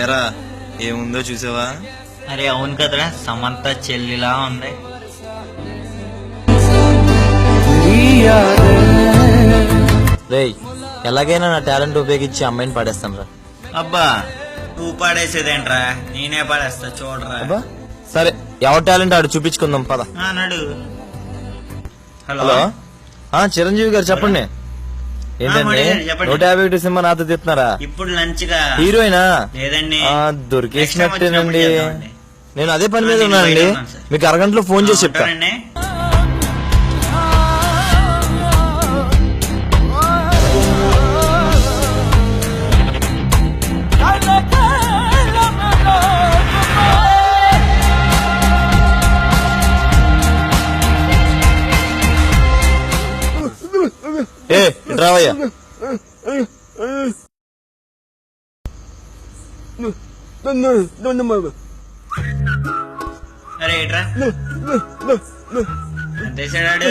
ఎరా ఏముందో చూసావా? అరే అవును కదరా, సమంత చెల్లిలా ఉంది. రేయ్, ఎలాగైనా నా టాలెంట్ ఉపయోగించి అమ్మాయిని పాడేస్తాను రా. అబ్బా నువ్వు పాడేసేదేంట్రా, నేనే పాడేస్తా చూడరా. సరే, ఎవరి టాలెంట్ ఆడు చూపించుకుందాం పద. నడు. హలో హలో, చిరంజీవి గారు చెప్పండి. ఏంటండి చెప్పండి. 151 సినిమా నాతో తిప్పుతున్నారా? ఇప్పుడు లంచ్ గా హీరోయినా? లేదండి, దొరికేసినట్టేనండి. నేను అదే పని మీద నేను ఉన్నానండి. బయట ఉన్నాను సార్. మీకు అరగంటలో ఫోన్ చేసి చెప్తా. ఉంటానండి. ఏ రావయ్యా. అరే ఇట్రా, ఎంత వేసాడు?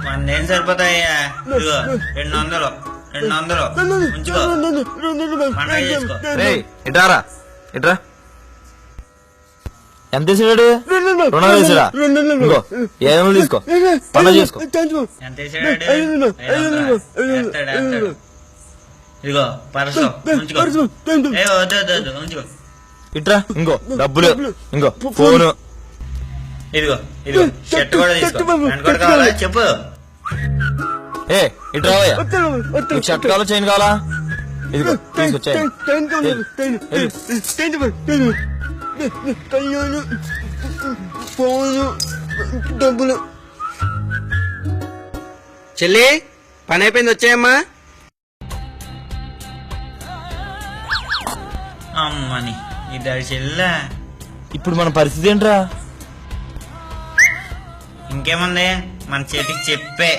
100 ఏం సరిపోతాయ్యా? ఇదిగో 200 ఉంచుకో, పండగ చేసుకో. రేయ్, ఇట్రారా, ఇట్రా. ఎంత వేసాడు? 200 వేసాడా? ఇంకో 700 తీసుకో, పండుగ చేసుకో. ఎంత వేసాడు? 500 వేస్తాడు. ఇదిగో పరసు ఉంచుకో. ఏ వద్దు ఉంచుకో. ఇట్రా, ఇంకో డబ్బులు, ఇంకో ఫోను. ఇదిగో షర్ట్ కూడా తీసుకో. ప్యాంట్ కూడా కావాలా చెప్పు. ఏ ఇట్రావయ్యా, నీకు షర్ట్ కావాలా చైన్ కావాలా? ఇదిగో తీసుకో చైన్. చెల్లి పని అయిపోయింది, వచ్చాయమ్మా. అమ్మని ఇద్దరు చెల్లా. ఇప్పుడు మన పరిస్థితి ఏంట్రా? ఇంకేముంది, మన చేతికి చెప్పే.